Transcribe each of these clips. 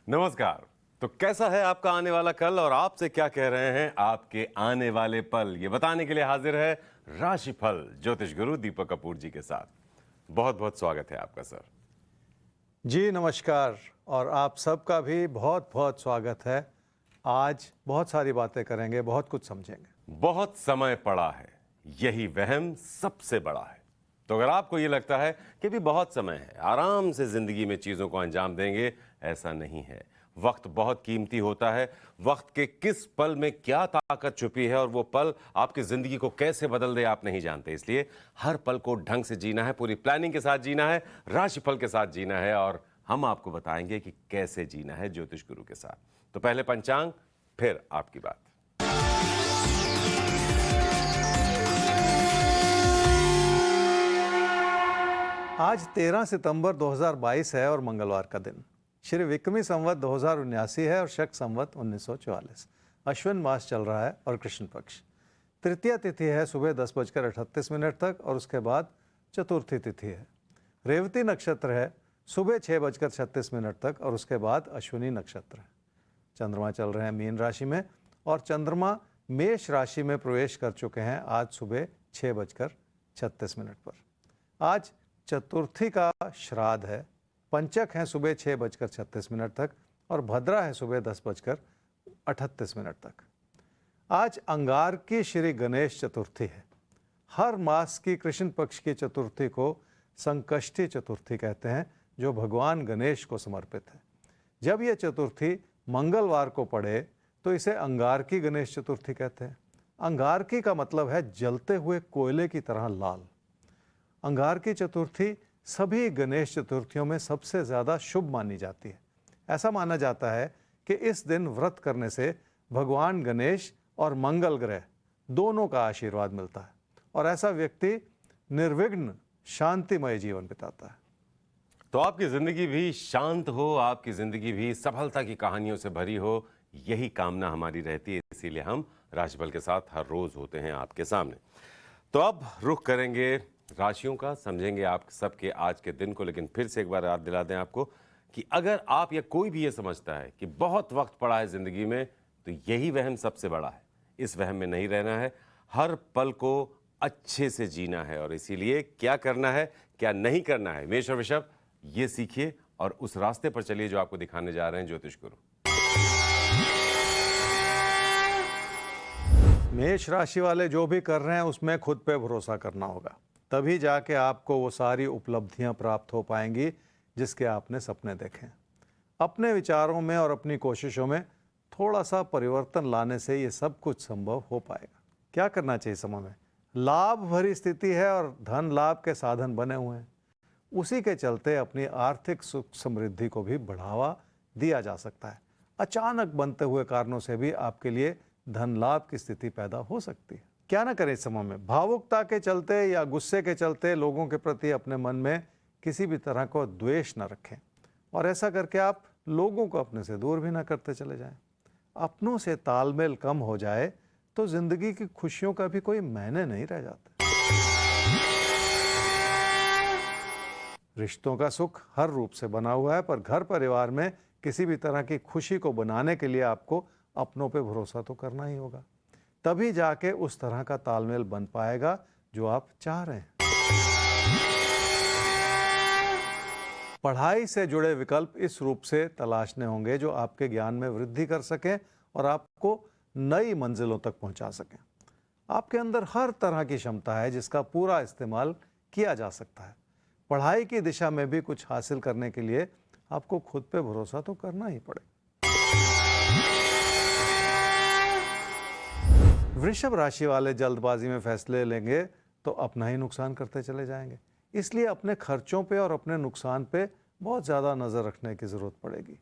नमस्कार। तो कैसा है आपका आने वाला कल और आपसे क्या कह रहे हैं आपके आने वाले पल, ये बताने के लिए हाजिर है राशिफल ज्योतिष गुरु दीपक कपूर जी के साथ। बहुत बहुत स्वागत है आपका सर। जी नमस्कार। और आप सबका भी बहुत बहुत स्वागत है। आज बहुत सारी बातें करेंगे, बहुत कुछ समझेंगे। बहुत समय पड़ा है, यही वहम सबसे बड़ा है। तो अगर आपको ये लगता है कि भी बहुत समय है, आराम से जिंदगी में चीजों को अंजाम देंगे, ऐसा नहीं है। वक्त बहुत कीमती होता है। वक्त के किस पल में क्या ताकत छुपी है और वो पल आपकी जिंदगी को कैसे बदल दे आप नहीं जानते। इसलिए हर पल को ढंग से जीना है, पूरी प्लानिंग के साथ जीना है, राशिफल के साथ जीना है और हम आपको बताएंगे कि कैसे जीना है ज्योतिष गुरु के साथ। तो पहले पंचांग, फिर आपकी बात। आज 13 सितंबर 2022 है और मंगलवार का दिन। श्री विक्रमी संवत 2079 है और शक संवत 1944। अश्विन मास चल रहा है और कृष्ण पक्ष। तृतीया तिथि है सुबह 10:38 तक और उसके बाद चतुर्थी तिथि है। रेवती नक्षत्र है सुबह 6:36 तक और उसके बाद अश्विनी नक्षत्र है। चंद्रमा चल रहे हैं मीन राशि में और चंद्रमा मेष राशि में प्रवेश कर चुके हैं आज सुबह 6:36 पर। आज चतुर्थी का श्राद्ध है। पंचक है सुबह 6:36 तक और भद्रा है सुबह 10:38 तक। आज अंगार की श्री गणेश चतुर्थी है। हर मास की कृष्ण पक्ष की चतुर्थी को संकष्टी चतुर्थी कहते हैं, जो भगवान गणेश को समर्पित है। जब यह चतुर्थी मंगलवार को पड़े तो इसे अंगारकी गणेश चतुर्थी कहते हैं। अंगारकी का मतलब है जलते हुए कोयले की तरह लाल। अंगारकी चतुर्थी सभी गणेश चतुर्थियों में सबसे ज़्यादा शुभ मानी जाती है। ऐसा माना जाता है कि इस दिन व्रत करने से भगवान गणेश और मंगल ग्रह दोनों का आशीर्वाद मिलता है और ऐसा व्यक्ति निर्विघ्न शांतिमय जीवन बिताता है। तो आपकी जिंदगी भी शांत हो, आपकी जिंदगी भी सफलता की कहानियों से भरी हो, यही कामना हमारी रहती है। इसीलिए हम राशिफल के साथ हर रोज होते हैं आपके सामने। तो अब रुख करेंगे राशियों का, समझेंगे आप सबके आज के दिन को। लेकिन फिर से एक बार याद दिला दें आपको कि अगर आप या कोई भी ये समझता है कि बहुत वक्त पड़ा है जिंदगी में, तो यही वहम सबसे बड़ा है। इस वहम में नहीं रहना है, हर पल को अच्छे से जीना है। और इसीलिए क्या करना है, क्या नहीं करना है, मेष और वृषभ, ये सीखिए और उस रास्ते पर चलिए जो आपको दिखाने जा रहे हैं ज्योतिष गुरु। मेष राशि वाले जो भी कर रहे हैं उसमें खुद पे भरोसा करना होगा, तभी जाके आपको वो सारी उपलब्धियां प्राप्त हो पाएंगी जिसके आपने सपने देखे। अपने विचारों में और अपनी कोशिशों में थोड़ा सा परिवर्तन लाने से ये सब कुछ संभव हो पाएगा। क्या करना चाहिए समय में? लाभ भरी स्थिति है और धन लाभ के साधन बने हुए हैं। उसी के चलते अपनी आर्थिक सुख समृद्धि को भी बढ़ावा दिया जा सकता है। अचानक बनते हुए कारणों से भी आपके लिए धन लाभ की स्थिति पैदा हो सकती है। क्या ना करें इस समय में? भावुकता के चलते या गुस्से के चलते लोगों के प्रति अपने मन में किसी भी तरह का द्वेष न रखें और ऐसा करके आप लोगों को अपने से दूर भी ना करते चले जाएं। अपनों से तालमेल कम हो जाए तो जिंदगी की खुशियों का भी कोई मायने नहीं रह जाता। रिश्तों का सुख हर रूप से बना हुआ है, पर घर परिवार में किसी भी तरह की खुशी को बनाने के लिए आपको अपनों पे भरोसा तो करना ही होगा। तभी जाके उस तरह का तालमेल बन पाएगा जो आप चाह रहे हैं। पढ़ाई से जुड़े विकल्प इस रूप से तलाशने होंगे जो आपके ज्ञान में वृद्धि कर सकें और आपको नई मंजिलों तक पहुंचा सकें। आपके अंदर हर तरह की क्षमता है जिसका पूरा इस्तेमाल किया जा सकता है। पढ़ाई की दिशा में भी कुछ हासिल करने के लिए आपको खुद पे भरोसा तो करना ही पड़ेगा। वृषभ राशि वाले जल्दबाजी में फैसले लेंगे तो अपना ही नुकसान करते चले जाएंगे। इसलिए अपने खर्चों पे और अपने नुकसान पे बहुत ज़्यादा नज़र रखने की ज़रूरत पड़ेगी।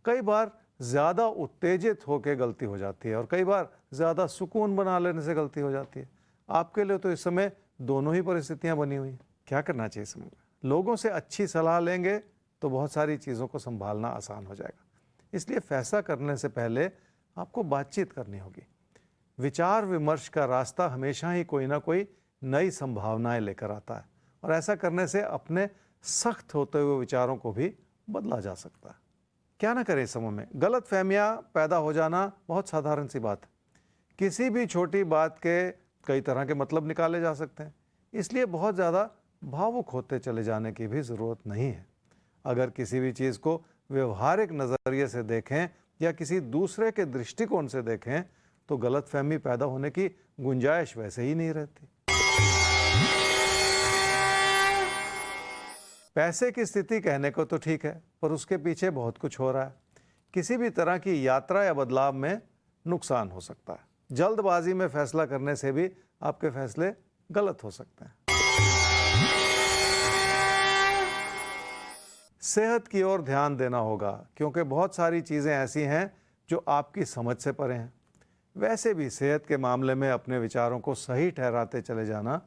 कई बार ज़्यादा उत्तेजित होकर गलती हो जाती है और कई बार ज़्यादा सुकून बना लेने से गलती हो जाती है। आपके लिए तो इस समय दोनों ही परिस्थितियां बनी हुई हैं। क्या करना चाहिए इस समय? लोगों से अच्छी सलाह लेंगे तो बहुत सारी चीज़ों को संभालना आसान हो जाएगा। इसलिए फैसला करने से पहले आपको बातचीत करनी होगी। विचार विमर्श का रास्ता हमेशा ही कोई ना कोई नई संभावनाएं लेकर आता है और ऐसा करने से अपने सख्त होते हुए विचारों को भी बदला जा सकता है। क्या ना करें इस समय में? गलत फहमियाँ पैदा हो जाना बहुत साधारण सी बात है। किसी भी छोटी बात के कई तरह के मतलब निकाले जा सकते हैं, इसलिए बहुत ज़्यादा भावुक होते चले जाने की भी ज़रूरत नहीं है। अगर किसी भी चीज़ को व्यवहारिक नज़रिए से देखें या किसी दूसरे के दृष्टिकोण से देखें तो गलतफहमी पैदा होने की गुंजाइश वैसे ही नहीं रहती। पैसे की स्थिति कहने को तो ठीक है, पर उसके पीछे बहुत कुछ हो रहा है। किसी भी तरह की यात्रा या बदलाव में नुकसान हो सकता है। जल्दबाजी में फैसला करने से भी आपके फैसले गलत हो सकते हैं। सेहत की ओर ध्यान देना होगा, क्योंकि बहुत सारी चीज़ें ऐसी हैं जो आपकी समझ से परे हैं। वैसे भी सेहत के मामले में अपने विचारों को सही ठहराते चले जाना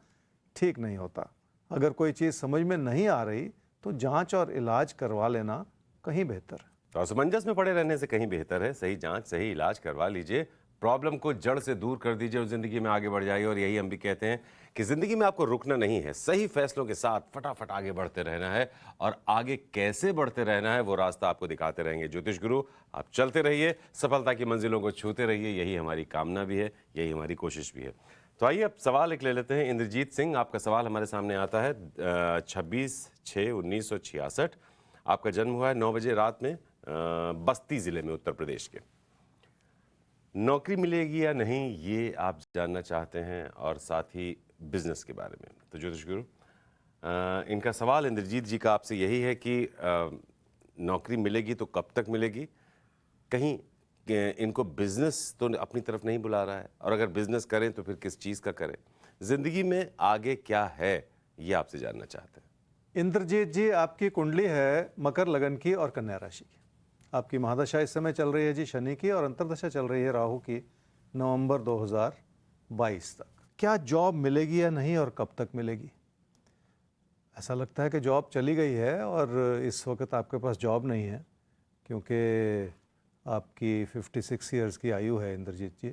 ठीक नहीं होता। अगर कोई चीज़ समझ में नहीं आ रही तो जांच और इलाज करवा लेना कहीं बेहतर है। तो असमंजस में पड़े रहने से कहीं बेहतर है सही जांच सही इलाज करवा लीजिए, प्रॉब्लम को जड़ से दूर कर दीजिए और जिंदगी में आगे बढ़ जाइए। और यही हम भी कहते हैं कि जिंदगी में आपको रुकना नहीं है, सही फैसलों के साथ फटाफट आगे बढ़ते रहना है और आगे कैसे बढ़ते रहना है वो रास्ता आपको दिखाते रहेंगे ज्योतिष गुरु। आप चलते रहिए, सफलता की मंजिलों को छूते रहिए, यही हमारी कामना भी है, यही हमारी कोशिश भी है। तो आइए अब सवाल एक ले लेते हैं। इंद्रजीत सिंह, आपका सवाल हमारे सामने आता है 26/6/1966। आपका जन्म हुआ है 9 बजे रात में बस्ती जिले में, उत्तर प्रदेश के। नौकरी मिलेगी या नहीं ये आप जानना चाहते हैं और साथ ही बिजनेस के बारे में। तो ज्योतिष गुरु, इनका सवाल इंद्रजीत जी का आपसे यही है कि नौकरी मिलेगी तो कब तक मिलेगी, कहीं इनको बिजनेस तो अपनी तरफ नहीं बुला रहा है, और अगर बिजनेस करें तो फिर किस चीज़ का करें, जिंदगी में आगे क्या है ये आपसे जानना चाहते हैं। इंद्रजीत जी, आपकी कुंडली है मकर लगन की और कन्या राशि की। आपकी महादशा इस समय चल रही है जी शनि की, और अंतर्दशा चल रही है राहु की नवंबर 2022 तक। क्या जॉब मिलेगी या नहीं और कब तक मिलेगी? ऐसा लगता है कि जॉब चली गई है और इस वक्त आपके पास जॉब नहीं है, क्योंकि आपकी 56 ईयर्स की आयु है इंद्रजीत जी।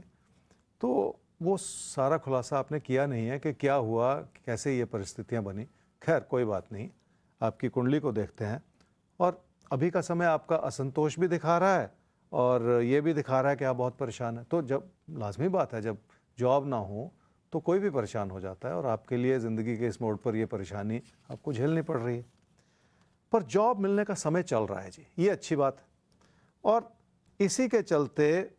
तो वो सारा खुलासा आपने किया नहीं है कि क्या हुआ, कैसे ये परिस्थितियां बनी। खैर कोई बात नहीं, आपकी कुंडली को देखते हैं और अभी का समय आपका असंतोष भी दिखा रहा है और ये भी दिखा रहा है कि आप बहुत परेशान हैं। तो जब लाजमी बात है, जब जॉब ना हो तो कोई भी परेशान हो जाता है, और आपके लिए ज़िंदगी के इस मोड़ पर ये परेशानी आपको झेलनी पड़ रही है। पर जॉब मिलने का समय चल रहा है जी, ये अच्छी बात है। और इसी के चलते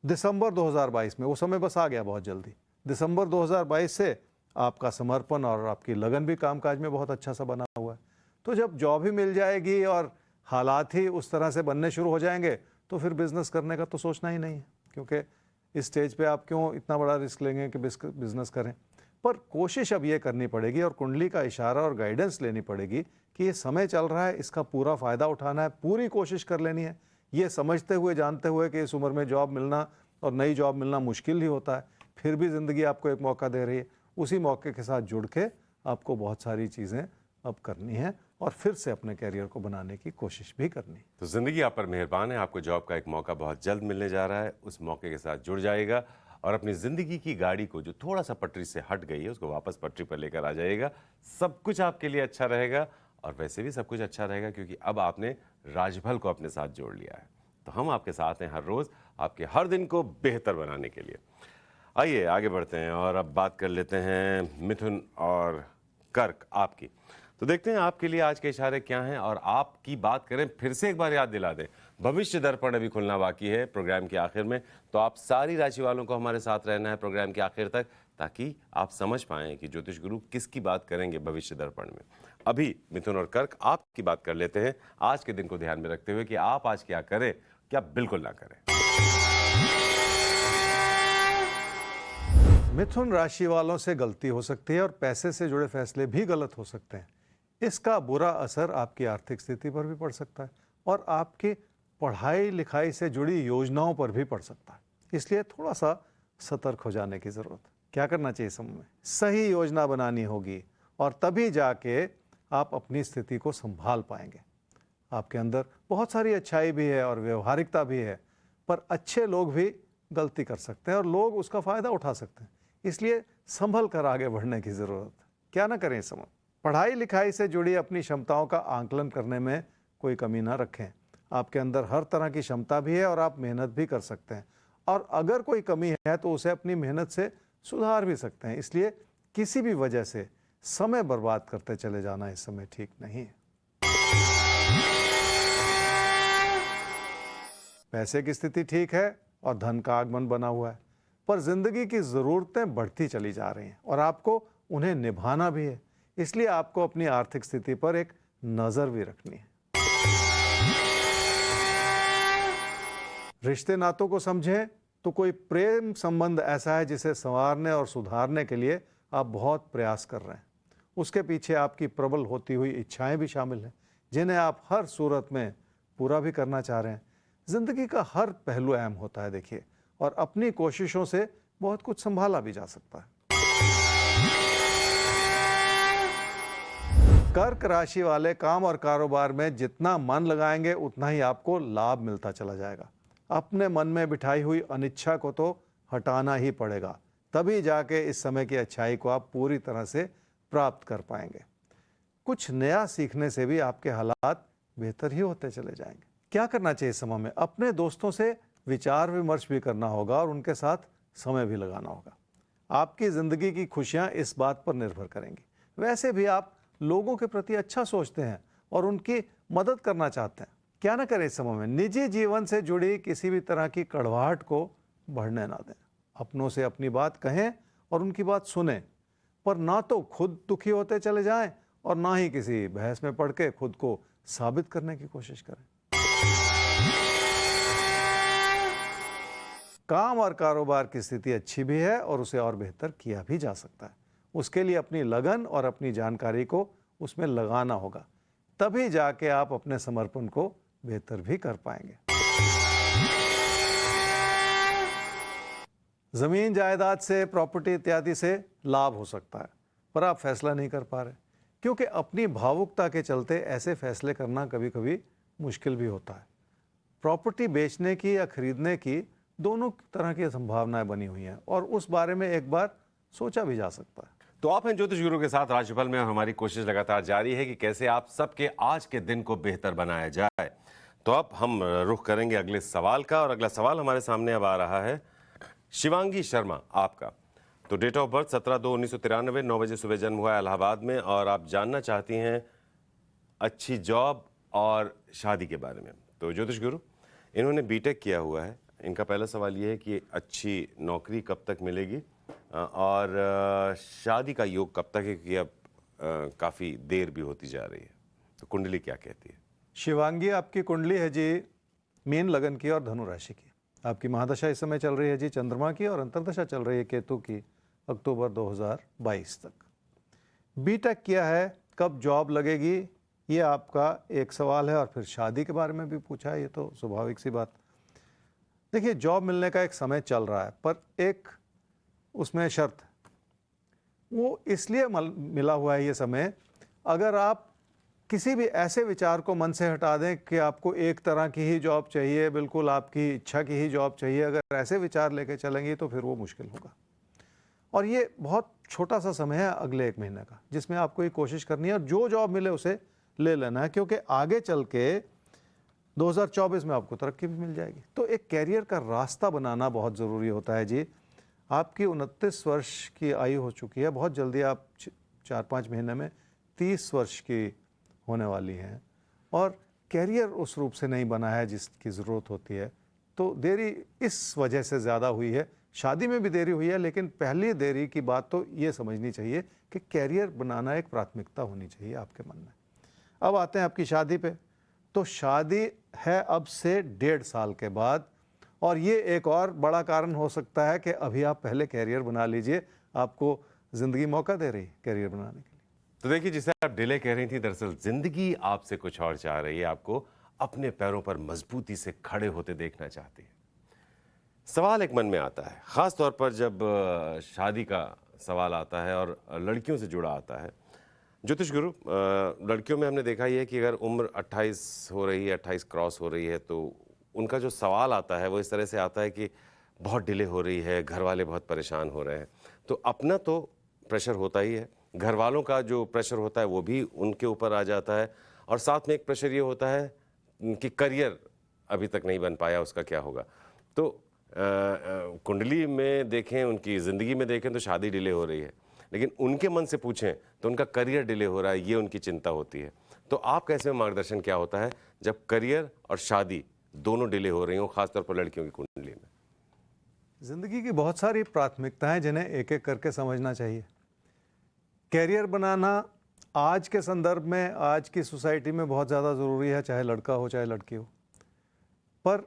दिसंबर 2022 में, वो समय बस आ गया बहुत जल्दी, दिसंबर 2022 से आपका समर्पण और आपकी लगन भी कामकाज में बहुत अच्छा सा बना हुआ है। तो जब जॉब ही मिल जाएगी और हालात ही उस तरह से बनने शुरू हो जाएंगे तो फिर बिज़नेस करने का तो सोचना ही नहीं है, क्योंकि इस स्टेज पे आप क्यों इतना बड़ा रिस्क लेंगे कि बिज़नेस करें। पर कोशिश अब ये करनी पड़ेगी और कुंडली का इशारा और गाइडेंस लेनी पड़ेगी कि ये समय चल रहा है, इसका पूरा फ़ायदा उठाना है, पूरी कोशिश कर लेनी है, ये समझते हुए जानते हुए कि इस उम्र में जॉब मिलना और नई जॉब मिलना मुश्किल ही होता है, फिर भी ज़िंदगी आपको एक मौका दे रही है। उसी मौके के साथ जुड़ के आपको बहुत सारी चीज़ें अब करनी है और फिर से अपने कैरियर को बनाने की कोशिश भी करनी है। तो ज़िंदगी आप पर मेहरबान है, आपको जॉब का एक मौका बहुत जल्द मिलने जा रहा है, उस मौके के साथ जुड़ जाएगा और अपनी ज़िंदगी की गाड़ी को जो थोड़ा सा पटरी से हट गई है उसको वापस पटरी पर लेकर आ जाएगा। सब कुछ आपके लिए अच्छा रहेगा और वैसे भी सब कुछ अच्छा रहेगा क्योंकि अब आपने राजभल को अपने साथ जोड़ लिया है। तो हम आपके साथ हैं हर रोज़, आपके हर दिन को बेहतर बनाने के लिए। आइए आगे बढ़ते हैं और अब बात कर लेते हैं मिथुन और कर्क आपकी। तो देखते हैं आपके लिए आज के इशारे क्या हैं और आपकी बात करें, फिर से एक बार याद दिला दें, भविष्य दर्पण अभी खुलना बाकी है प्रोग्राम के आखिर में। तो आप सारी राशि वालों को हमारे साथ रहना है प्रोग्राम के आखिर तक, ताकि आप समझ पाएं कि ज्योतिष गुरु किसकी बात करेंगे भविष्य दर्पण में। अभी मिथुन और कर्क आपकी बात कर लेते हैं, आज के दिन को ध्यान में रखते हुए कि आप आज क्या करें, क्या बिल्कुल ना करें। मिथुन राशि वालों से गलती हो सकती है और पैसे से जुड़े फैसले भी गलत हो सकते हैं। इसका बुरा असर आपकी आर्थिक स्थिति पर भी पड़ सकता है और आपकी पढ़ाई लिखाई से जुड़ी योजनाओं पर भी पड़ सकता है। इसलिए थोड़ा सा सतर्क हो जाने की ज़रूरत है। क्या करना चाहिए समय में? सही योजना बनानी होगी और तभी जाके आप अपनी स्थिति को संभाल पाएंगे। आपके अंदर बहुत सारी अच्छाई भी है और व्यवहारिकता भी है, पर अच्छे लोग भी गलती कर सकते हैं और लोग उसका फ़ायदा उठा सकते हैं। इसलिए संभल कर आगे बढ़ने की ज़रूरत है। क्या ना करें इस समय? पढ़ाई लिखाई से जुड़ी अपनी क्षमताओं का आंकलन करने में कोई कमी ना रखें। आपके अंदर हर तरह की क्षमता भी है और आप मेहनत भी कर सकते हैं, और अगर कोई कमी है तो उसे अपनी मेहनत से सुधार भी सकते हैं। इसलिए किसी भी वजह से समय बर्बाद करते चले जाना इस समय ठीक नहीं है। पैसे की स्थिति ठीक है और धन का आगमन बना हुआ है, पर जिंदगी की ज़रूरतें बढ़ती चली जा रही हैं और आपको उन्हें निभाना भी है। इसलिए आपको अपनी आर्थिक स्थिति पर एक नज़र भी रखनी है। रिश्ते नातों को समझें तो कोई प्रेम संबंध ऐसा है जिसे संवारने और सुधारने के लिए आप बहुत प्रयास कर रहे हैं। उसके पीछे आपकी प्रबल होती हुई इच्छाएं भी शामिल हैं, जिन्हें आप हर सूरत में पूरा भी करना चाह रहे हैं। जिंदगी का हर पहलू अहम होता है देखिए, और अपनी कोशिशों से बहुत कुछ संभाला भी जा सकता है। कर्क राशि वाले काम और कारोबार में जितना मन लगाएंगे उतना ही आपको लाभ मिलता चला जाएगा। अपने मन में बिठाई हुई अनिच्छा को तो हटाना ही पड़ेगा, तभी जाके इस समय की अच्छाई को आप पूरी तरह से प्राप्त कर पाएंगे। कुछ नया सीखने से भी आपके हालात बेहतर ही होते चले जाएंगे। क्या करना चाहिए इस समय में? अपने दोस्तों से विचार विमर्श भी करना होगा और उनके साथ समय भी लगाना होगा। आपकी ज़िंदगी की खुशियाँ इस बात पर निर्भर करेंगी। वैसे भी आप लोगों के प्रति अच्छा सोचते हैं और उनकी मदद करना चाहते हैं। क्या ना करें इस समय में? निजी जीवन से जुड़ी किसी भी तरह की कड़वाहट को बढ़ने ना दें। अपनों से अपनी बात कहें और उनकी बात सुनें, पर ना तो खुद दुखी होते चले जाएं और ना ही किसी बहस में पड़ के खुद को साबित करने की कोशिश करें। काम और कारोबार की स्थिति अच्छी भी है और उसे और बेहतर किया भी जा सकता है। उसके लिए अपनी लगन और अपनी जानकारी को उसमें लगाना होगा, तभी जाके आप अपने समर्पण को बेहतर भी कर पाएंगे। जमीन जायदाद से, प्रॉपर्टी इत्यादि से लाभ हो सकता है, पर आप फैसला नहीं कर पा रहे क्योंकि अपनी भावुकता के चलते ऐसे फैसले करना कभी कभी मुश्किल भी होता है। प्रॉपर्टी बेचने की या खरीदने की दोनों तरह की संभावनाएं बनी हुई हैं और उस बारे में एक बार सोचा भी जा सकता है। तो आप हैं ज्योतिष गुरु के साथ राशिफल में और हमारी कोशिश लगातार जारी है कि कैसे आप सबके आज के दिन को बेहतर बनाया जाए। तो अब हम रुख करेंगे अगले सवाल का, और अगला सवाल हमारे सामने अब आ रहा है शिवांगी शर्मा आपका। तो डेट ऑफ बर्थ 17/2/1993, 9 बजे सुबह जन्म हुआ है इलाहाबाद में, और आप जानना चाहती हैं अच्छी जॉब और शादी के बारे में। तो ज्योतिष गुरु, इन्होंने बीटेक किया हुआ है। इनका पहला सवाल ये है कि अच्छी नौकरी कब तक मिलेगी और शादी का योग कब तक है, कि अब काफ़ी देर भी होती जा रही है। तो कुंडली क्या कहती है? शिवांगी, आपकी कुंडली है जी मीन लगन की और धनु राशि की। आपकी महादशा इस समय चल रही है जी चंद्रमा की, और अंतर्दशा चल रही है केतु की अक्टूबर 2022 तक। बीटेक किया है, कब जॉब लगेगी, ये आपका एक सवाल है। और फिर शादी के बारे में भी पूछा है, ये तो स्वाभाविक सी बात। देखिए, जॉब मिलने का एक समय चल रहा है, पर एक उसमें शर्त है। वो इसलिए मिला हुआ है ये समय, अगर आप किसी भी ऐसे विचार को मन से हटा दें कि आपको एक तरह की ही जॉब चाहिए, बिल्कुल आपकी इच्छा की ही जॉब चाहिए, अगर ऐसे विचार लेके चलेंगे तो फिर वो मुश्किल होगा। और ये बहुत छोटा सा समय है अगले 1 महीने का, जिसमें आपको ये कोशिश करनी है और जो जॉब मिले उसे ले लेना है, क्योंकि आगे चल के 2024 में आपको तरक्की भी मिल जाएगी। तो एक कैरियर का रास्ता बनाना बहुत ज़रूरी होता है जी। आपकी 29 वर्ष की आयु हो चुकी है, बहुत जल्दी आप 4-5 महीने में 30 वर्ष की होने वाली हैं, और कैरियर उस रूप से नहीं बना है जिसकी ज़रूरत होती है। तो देरी इस वजह से ज़्यादा हुई है। शादी में भी देरी हुई है, लेकिन पहली देरी की बात तो ये समझनी चाहिए कि कैरियर बनाना एक प्राथमिकता होनी चाहिए आपके मन में। अब आते हैं आपकी शादी पे। तो शादी है अब से 1.5 साल के बाद, और ये एक और बड़ा कारण हो सकता है कि अभी आप पहले कैरियर बना लीजिए। आपको ज़िंदगी मौका दे रही है कैरियर बनाने के लिए। तो देखिए, जिसे आप डिले कह रही थी, दरअसल जिंदगी आपसे कुछ और चाह रही है। आपको अपने पैरों पर मजबूती से खड़े होते देखना चाहती है। सवाल एक मन में आता है, ख़ास तौर पर जब शादी का सवाल आता है और लड़कियों से जुड़ा आता है। ज्योतिष गुरु, लड़कियों में हमने देखा ही है कि अगर उम्र 28 हो रही है, 28 क्रॉस हो रही है, तो उनका जो सवाल आता है वो इस तरह से आता है कि बहुत डिले हो रही है, घर वाले बहुत परेशान हो रहे हैं। तो अपना तो प्रेशर होता ही है, घर वालों का जो प्रेशर होता है वो भी उनके ऊपर आ जाता है, और साथ में एक प्रेशर ये होता है कि करियर अभी तक नहीं बन पाया, उसका क्या होगा। तो कुंडली में देखें, उनकी ज़िंदगी में देखें तो शादी डिले हो रही है, लेकिन उनके मन से पूछें तो उनका करियर डिले हो रहा है, ये उनकी चिंता होती है। तो आप कैसे मार्गदर्शन क्या होता है जब करियर और शादी दोनों डिले हो रही हो, खासतौर पर लड़कियों की कुंडली में? जिंदगी की बहुत सारी प्राथमिकताएं जिन्हें एक एक करके समझना चाहिए। कैरियर बनाना आज के संदर्भ में, आज की सोसाइटी में बहुत ज़्यादा ज़रूरी है, चाहे लड़का हो चाहे लड़की हो। पर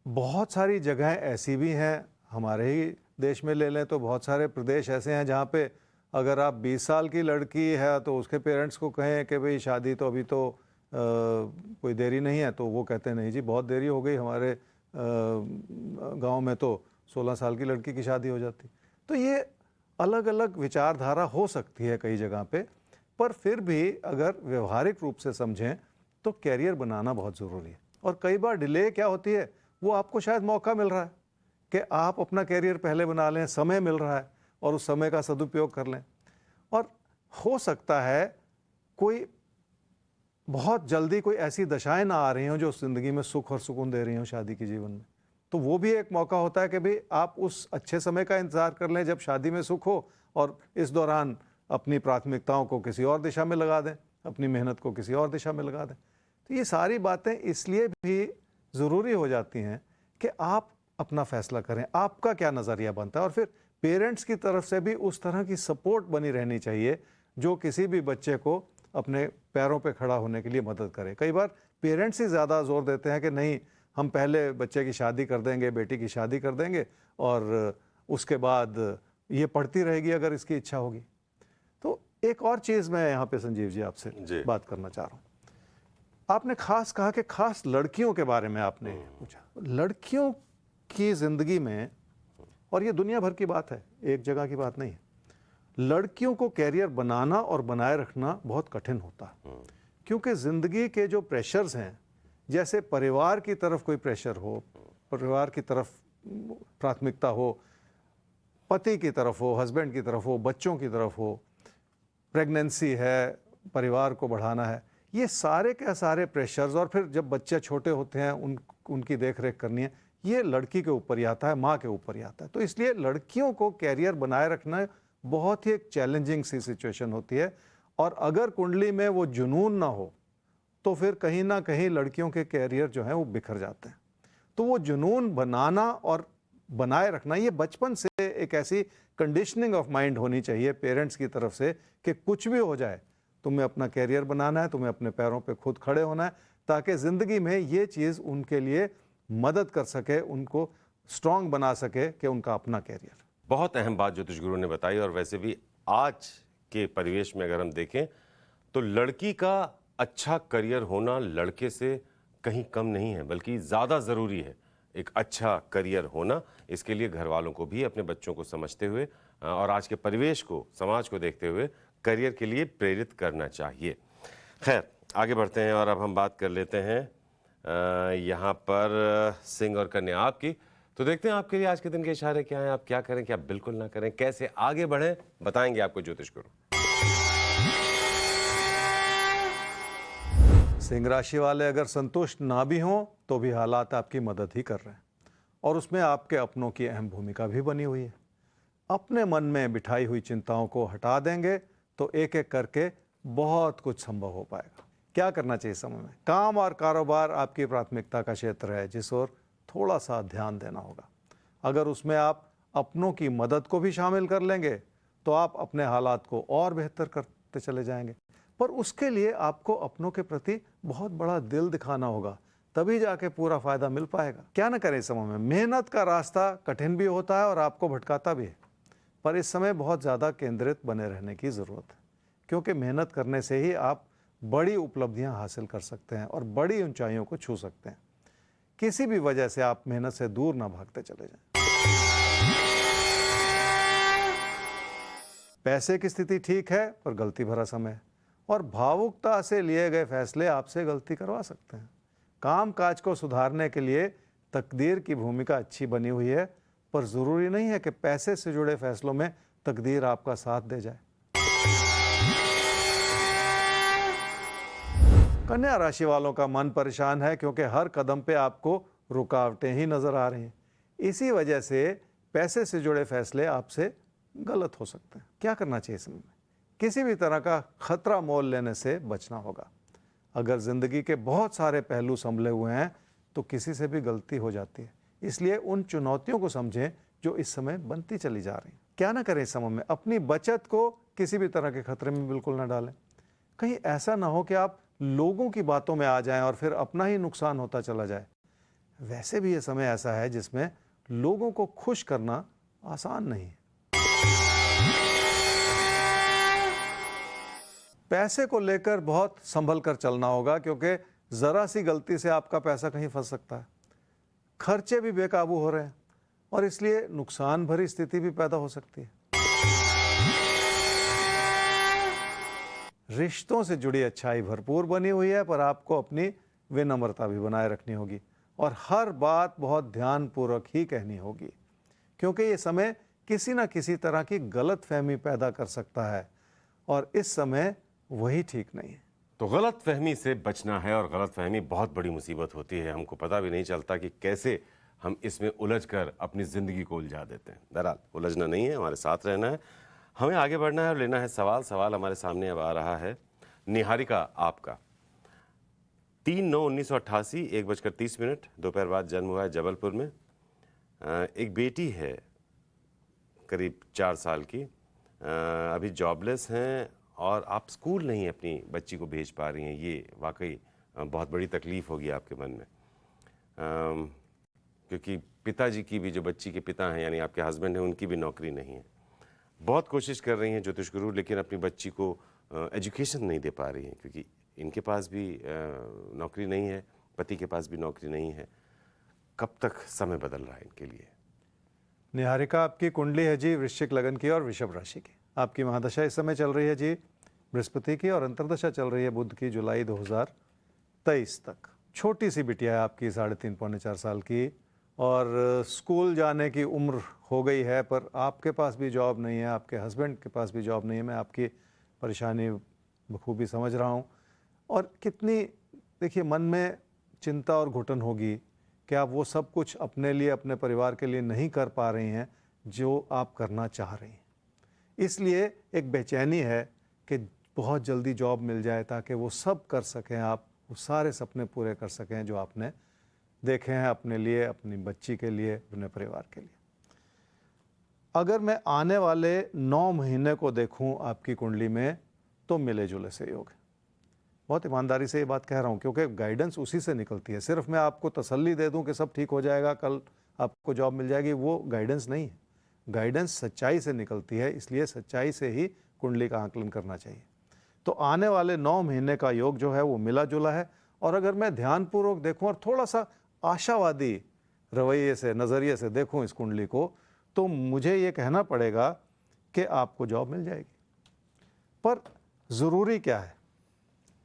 बहुत सारी जगहें ऐसी भी हैं, हमारे ही देश में ले लें तो बहुत सारे प्रदेश ऐसे हैं जहाँ पे अगर आप 20 साल की लड़की है तो उसके पेरेंट्स को कहें कि भाई शादी तो अभी तो कोई देरी नहीं है, तो वो कहते हैं नहीं जी बहुत देरी हो गई, हमारे गांव में तो 16 साल की लड़की की शादी हो जाती। तो ये अलग अलग विचारधारा हो सकती है कई जगह पे, पर फिर भी अगर व्यवहारिक रूप से समझें तो कैरियर बनाना बहुत ज़रूरी है। और कई बार डिले क्या होती है, वो आपको शायद मौका मिल रहा है कि आप अपना कैरियर पहले बना लें, समय मिल रहा है और उस समय का सदुपयोग कर लें। और हो सकता है कोई बहुत जल्दी कोई ऐसी दशाएं ना आ रही हों जो ज़िंदगी में सुख और सुकून दे रही हों शादी के जीवन में, तो वो भी एक मौका होता है कि भाई आप उस अच्छे समय का इंतज़ार कर लें जब शादी में सुख हो, और इस दौरान अपनी प्राथमिकताओं को किसी और दिशा में लगा दें, अपनी मेहनत को किसी और दिशा में लगा दें। तो ये सारी बातें इसलिए भी ज़रूरी हो जाती हैं कि आप अपना फ़ैसला करें, आपका क्या नज़रिया बनता है। और फिर पेरेंट्स की तरफ से भी उस तरह की सपोर्ट बनी रहनी चाहिए जो किसी भी बच्चे को अपने पैरों पे खड़ा होने के लिए मदद करे। कई बार पेरेंट्स ही ज़्यादा ज़ोर देते हैं कि नहीं, हम पहले बच्चे की शादी कर देंगे, बेटी की शादी कर देंगे और उसके बाद ये पढ़ती रहेगी अगर इसकी इच्छा होगी। तो एक और चीज़ मैं यहाँ पे संजीव जी आपसे बात करना चाह रहा हूँ। आपने खास कहा कि खास लड़कियों के बारे में आपने पूछा। लड़कियों की ज़िंदगी में, और ये दुनिया भर की बात है, एक जगह की बात नहीं है, लड़कियों को कैरियर बनाना और बनाए रखना बहुत कठिन होता है। क्योंकि ज़िंदगी के जो प्रेशर्स हैं, जैसे परिवार की तरफ कोई प्रेशर हो, परिवार की तरफ प्राथमिकता हो, पति की तरफ हो, हस्बैंड की तरफ हो, बच्चों की तरफ हो, प्रेगनेंसी है, परिवार को बढ़ाना है, ये सारे के सारे प्रेशर्स, और फिर जब बच्चे छोटे होते हैं उनकी देख रेख करनी है, ये लड़की के ऊपर ही आता है, माँ के ऊपर ही आता है। तो इसलिए लड़कियों को कैरियर बनाए रखना बहुत ही एक चैलेंजिंग सी सिचुएशन होती है। और अगर कुंडली में वो जुनून ना हो तो फिर कहीं ना कहीं लड़कियों के कैरियर जो हैं वो बिखर जाते हैं। तो वो जुनून बनाना और बनाए रखना, ये बचपन से एक ऐसी कंडीशनिंग ऑफ माइंड होनी चाहिए पेरेंट्स की तरफ से कि कुछ भी हो जाए तुम्हें अपना कैरियर बनाना है, तुम्हें अपने पैरों पे खुद खड़े होना है, ताकि ज़िंदगी में ये चीज़ उनके लिए मदद कर सके, उनको स्ट्रांग बना सके कि उनका अपना कैरियर। बहुत अहम बात ज्योतिष गुरु ने बताई। और वैसे भी आज के परिवेश में अगर हम देखें तो लड़की का अच्छा करियर होना लड़के से कहीं कम नहीं है, बल्कि ज़्यादा ज़रूरी है एक अच्छा करियर होना। इसके लिए घर वालों को भी अपने बच्चों को समझते हुए और आज के परिवेश को, समाज को देखते हुए करियर के लिए प्रेरित करना चाहिए। खैर, आगे बढ़ते हैं और अब हम बात कर लेते हैं यहाँ पर सिंह और कन्या आपकी। तो देखते हैं आपके लिए आज के दिन के इशारे क्या हैं, आप क्या करें, क्या बिल्कुल ना करें, कैसे आगे बढ़ें, बताएंगे आपको ज्योतिष गुरु। सिंह राशि वाले अगर संतुष्ट ना भी हों तो भी हालात आपकी मदद ही कर रहे हैं, और उसमें आपके अपनों की अहम भूमिका भी बनी हुई है। अपने मन में बिठाई हुई चिंताओं को हटा देंगे तो एक एक करके बहुत कुछ संभव हो पाएगा। क्या करना चाहिए समय में? काम और कारोबार आपकी प्राथमिकता का क्षेत्र है जिस ओर थोड़ा सा ध्यान देना होगा। अगर उसमें आप अपनों की मदद को भी शामिल कर लेंगे तो आप अपने हालात को और बेहतर करते चले जाएंगे। पर उसके लिए आपको अपनों के प्रति बहुत बड़ा दिल दिखाना होगा, तभी जाके पूरा फायदा मिल पाएगा। क्या ना करें इस समय में? मेहनत का रास्ता कठिन भी होता है और आपको भटकाता भी है, पर इस समय बहुत ज़्यादा केंद्रित बने रहने की ज़रूरत है, क्योंकि मेहनत करने से ही आप बड़ी उपलब्धियां हासिल कर सकते हैं और बड़ी ऊंचाइयों को छू सकते हैं। किसी भी वजह से आप मेहनत से दूर ना भागते चले जाएं। पैसे की स्थिति ठीक है पर गलती भरा समय है, और भावुकता से लिए गए फैसले आपसे गलती करवा सकते हैं। काम काज को सुधारने के लिए तकदीर की भूमिका अच्छी बनी हुई है, पर ज़रूरी नहीं है कि पैसे से जुड़े फैसलों में तकदीर आपका साथ दे जाए। कन्या राशि वालों का मन परेशान है क्योंकि हर कदम पे आपको रुकावटें ही नजर आ रही हैं। इसी वजह से पैसे से जुड़े फैसले आपसे गलत हो सकते हैं। क्या करना चाहिए इस समय में? किसी भी तरह का खतरा मोल लेने से बचना होगा। अगर जिंदगी के बहुत सारे पहलू संभले हुए हैं तो किसी से भी गलती हो जाती है, इसलिए उन चुनौतियों को समझें जो इस समय बनती चली जा रही हैं। क्या ना करें इस समय में? अपनी बचत को किसी भी तरह के खतरे में बिल्कुल ना डालें। कहीं ऐसा ना हो कि आप लोगों की बातों में आ जाएं और फिर अपना ही नुकसान होता चला जाए। वैसे भी ये समय ऐसा है जिसमें लोगों को खुश करना आसान नहीं है। पैसे को लेकर बहुत संभल कर चलना होगा क्योंकि जरा सी गलती से आपका पैसा कहीं फंस सकता है। खर्चे भी बेकाबू हो रहे हैं और इसलिए नुकसान भरी स्थिति भी पैदा हो सकती है। रिश्तों से जुड़ी अच्छाई भरपूर बनी हुई है, पर आपको अपनी विनम्रता भी बनाए रखनी होगी और हर बात बहुत ध्यानपूर्वक ही कहनी होगी, क्योंकि ये समय किसी न किसी तरह की गलतफहमी पैदा कर सकता है और इस समय वही ठीक नहीं है। तो गलत फहमी से बचना है, और गलत फहमी बहुत बड़ी मुसीबत होती है। हमको पता भी नहीं चलता कि कैसे हम इसमें उलझ कर अपनी ज़िंदगी को उलझा देते हैं। बहरहाल उलझना नहीं है, हमारे साथ रहना है, हमें आगे बढ़ना है और लेना है सवाल हमारे सामने अब आ रहा है। निहारिका आपका 3/9/1988 1:30 दोपहर बाद जन्म हुआ है जबलपुर में। एक बेटी है करीब 4 साल की, अभी जॉबलेस हैं और आप स्कूल नहीं अपनी बच्ची को भेज पा रही हैं। ये वाकई बहुत बड़ी तकलीफ़ होगी आपके मन में, क्योंकि पिताजी की भी, जो बच्ची के पिता हैं यानी आपके हस्बैंड हैं, उनकी भी नौकरी नहीं है। बहुत कोशिश कर रही हैं ज्योतिष गुरु, लेकिन अपनी बच्ची को एजुकेशन नहीं दे पा रही हैं क्योंकि इनके पास भी नौकरी नहीं है, पति के पास भी नौकरी नहीं है। कब तक समय बदल रहा है इनके लिए? निहारिका, आपकी कुंडली है जी वृश्चिक लगन की और वृषभ राशि की। आपकी महादशा इस समय चल रही है जी बृहस्पति की और अंतर्दशा चल रही है बुध की जुलाई 2023 तक। छोटी सी बिटिया है आपकी 3.5 पौने 4 साल की और स्कूल जाने की उम्र हो गई है, पर आपके पास भी जॉब नहीं है, आपके हस्बैंड के पास भी जॉब नहीं है। मैं आपकी परेशानी बखूबी समझ रहा हूँ और कितनी, देखिए, मन में चिंता और घुटन होगी कि आप वो सब कुछ अपने लिए, अपने परिवार के लिए नहीं कर पा रही हैं जो आप करना चाह रही हैं। इसलिए एक बेचैनी है कि बहुत जल्दी जॉब मिल जाए ताकि वो सब कर सकें, आप वो सारे सपने पूरे कर सकें जो आपने देखे हैं अपने लिए, अपनी बच्ची के लिए, अपने परिवार के लिए। अगर मैं आने वाले 9 महीने को देखूं आपकी कुंडली में तो मिले जुले से योग है। बहुत ईमानदारी से ये बात कह रहा हूँ क्योंकि गाइडेंस उसी से निकलती है। सिर्फ मैं आपको तसल्ली दे दूं कि सब ठीक हो जाएगा, कल आपको जॉब मिल जाएगी, वो गाइडेंस नहीं है। गाइडेंस सच्चाई से निकलती है, इसलिए सच्चाई से ही कुंडली का आकलन करना चाहिए। तो आने वाले 9 महीने का योग जो है वो मिला जुला है। और अगर मैं ध्यानपूर्वक देखूं और थोड़ा सा आशावादी रवैये से, नज़रिए से देखूं इस कुंडली को, तो मुझे ये कहना पड़ेगा कि आपको जॉब मिल जाएगी। पर ज़रूरी क्या है?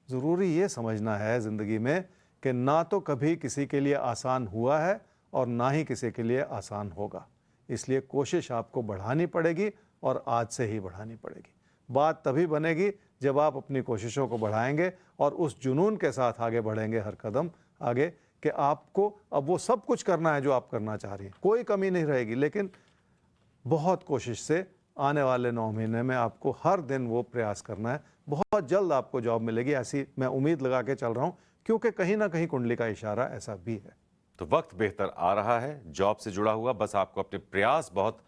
ज़रूरी ये समझना है ज़िंदगी में कि ना तो कभी किसी के लिए आसान हुआ है और ना ही किसी के लिए आसान होगा। इसलिए कोशिश आपको बढ़ानी पड़ेगी और आज से ही बढ़ानी पड़ेगी। बात तभी बनेगी जब आप अपनी कोशिशों को बढ़ाएंगे और उस जुनून के साथ आगे बढ़ेंगे हर कदम आगे, कि आपको अब वो सब कुछ करना है जो आप करना चाह रही हैं, कोई कमी नहीं रहेगी। लेकिन बहुत कोशिश से आने वाले 9 महीने में आपको हर दिन वो प्रयास करना है। बहुत जल्द आपको जॉब मिलेगी, ऐसी मैं उम्मीद लगा के चल रहा हूँ, क्योंकि कहीं ना कहीं कुंडली का इशारा ऐसा भी है। तो वक्त बेहतर आ रहा है जॉब से जुड़ा हुआ। बस आपको अपने प्रयास बहुत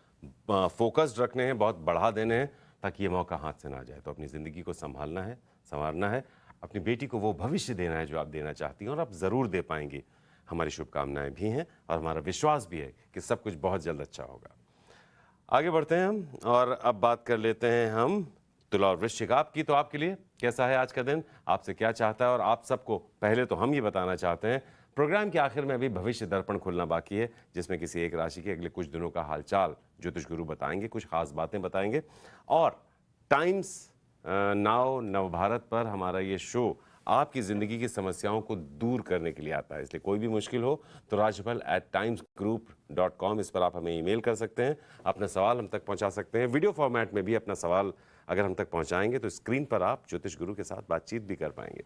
फोकस्ड रखने हैं, बहुत बढ़ा देने हैं ताकि ये मौका हाथ से ना जाए। तो अपनी ज़िंदगी को संभालना है, संवारना है, अपनी बेटी को वो भविष्य देना है जो आप देना चाहती हैं और आप ज़रूर दे पाएंगी। हमारी शुभकामनाएं भी हैं और हमारा विश्वास भी है कि सब कुछ बहुत जल्द अच्छा होगा। आगे बढ़ते हैं हम और अब बात कर लेते हैं हम तुला और वृश्चिक आपकी। तो आपके लिए कैसा है आज का दिन, आपसे क्या चाहता है? और आप सबको पहले तो हम ये बताना चाहते हैं, प्रोग्राम के आखिर में अभी भविष्य दर्पण खुलना बाकी है, जिसमें किसी एक राशि के अगले कुछ दिनों का हालचाल ज्योतिष गुरु बताएंगे, कुछ खास बातें बताएंगे। और टाइम्स नाउ नवभारत पर हमारा ये शो आपकी ज़िंदगी की समस्याओं को दूर करने के लिए आता है। इसलिए कोई भी मुश्किल हो तो rajbal@timesgroup.com, इस पर आप हमें ईमेल कर सकते हैं, अपना सवाल हम तक पहुंचा सकते हैं। वीडियो फॉर्मेट में भी अपना सवाल अगर हम तक पहुंचाएंगे तो स्क्रीन पर आप ज्योतिष गुरु के साथ बातचीत भी कर पाएंगे।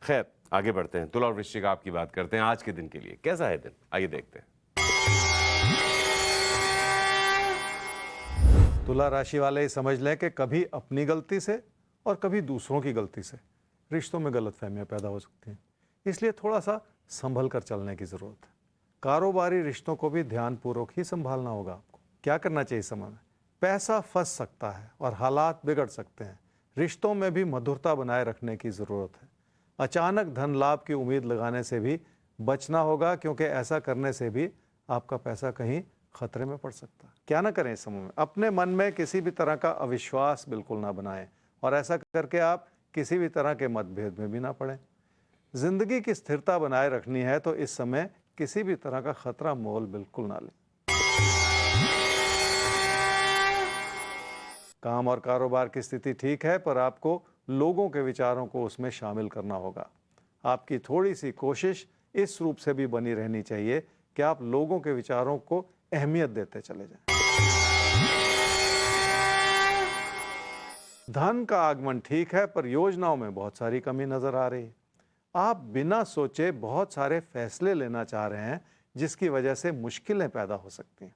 खैर, आगे बढ़ते हैं। तुला और वृश्चिक आपकी बात करते हैं आज के दिन के लिए। कैसा है दिन, आइए देखते हैं। तुला राशि वाले ही समझ लें कि कभी अपनी गलती से और कभी दूसरों की गलती से रिश्तों में गलतफहमियां पैदा हो सकती हैं, इसलिए थोड़ा सा संभल कर चलने की ज़रूरत है। कारोबारी रिश्तों को भी ध्यानपूर्वक ही संभालना होगा आपको। क्या करना चाहिए इस समय में? पैसा फंस सकता है और हालात बिगड़ सकते हैं। रिश्तों में भी मधुरता बनाए रखने की ज़रूरत है। अचानक धन लाभ की उम्मीद लगाने से भी बचना होगा, क्योंकि ऐसा करने से भी आपका पैसा कहीं खतरे में पड़ सकता है। क्या ना करें इस समय में? अपने मन में किसी भी तरह का अविश्वास बिल्कुल ना बनाएं, और ऐसा करके आप किसी भी तरह के मतभेद में भी ना पड़ें। जिंदगी की स्थिरता बनाए रखनी है तो इस समय किसी भी तरह का खतरा मोल बिल्कुल ना लें। काम और कारोबार की स्थिति ठीक है, पर आपको लोगों के विचारों को उसमें शामिल करना होगा। आपकी थोड़ी सी कोशिश इस रूप से भी बनी रहनी चाहिए कि आप लोगों के विचारों को अहमियत देते चले जाएं। धन का आगमन ठीक है, पर योजनाओं में बहुत सारी कमी नजर आ रही है। आप बिना सोचे बहुत सारे फैसले लेना चाह रहे हैं, जिसकी वजह से मुश्किलें पैदा हो सकती हैं।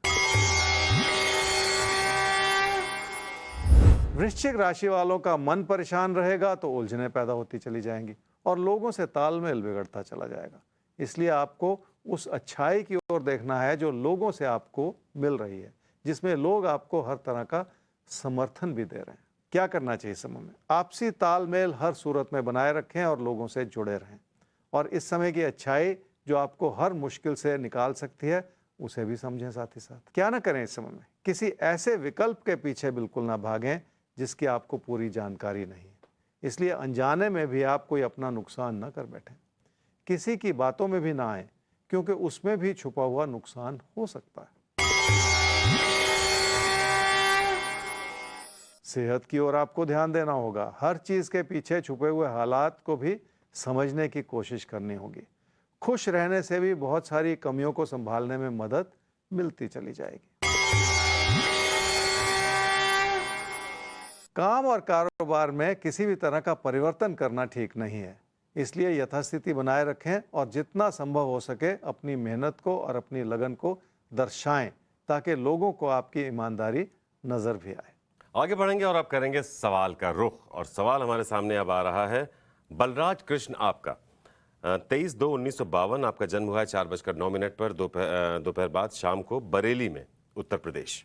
वृश्चिक राशि वालों का मन परेशान रहेगा तो उलझनें पैदा होती चली जाएंगी और लोगों से तालमेल बिगड़ता चला जाएगा। इसलिए आपको उस अच्छाई की ओर देखना है जो लोगों से आपको मिल रही है, जिसमें लोग आपको हर तरह का समर्थन भी दे रहे हैं। क्या करना चाहिए समय में? आपसी तालमेल हर सूरत में बनाए रखें और लोगों से जुड़े रहें, और इस समय की अच्छाई जो आपको हर मुश्किल से निकाल सकती है उसे भी समझें। साथ ही साथ क्या ना करें इस समय में? किसी ऐसे विकल्प के पीछे बिल्कुल ना भागें जिसकी आपको पूरी जानकारी नहीं है, इसलिए अनजाने में भी आप कोई अपना नुकसान न कर बैठें। किसी की बातों में भी ना आए, क्योंकि उसमें भी छुपा हुआ नुकसान हो सकता है। सेहत की ओर आपको ध्यान देना होगा। हर चीज के पीछे छुपे हुए हालात को भी समझने की कोशिश करनी होगी। खुश रहने से भी बहुत सारी कमियों को संभालने में मदद मिलती चली जाएगी। काम और कारोबार में किसी भी तरह का परिवर्तन करना ठीक नहीं है, इसलिए यथास्थिति बनाए रखें और जितना संभव हो सके अपनी मेहनत को और अपनी लगन को दर्शाएं, ताकि लोगों को आपकी ईमानदारी नजर भी आए। आगे बढ़ेंगे और अब करेंगे सवाल का रुख, और सवाल हमारे सामने अब आ रहा है बलराज कृष्ण आपका। 23/2/1952 आपका जन्म हुआ है 4:09 पर दोपहर बाद शाम को बरेली में, उत्तर प्रदेश।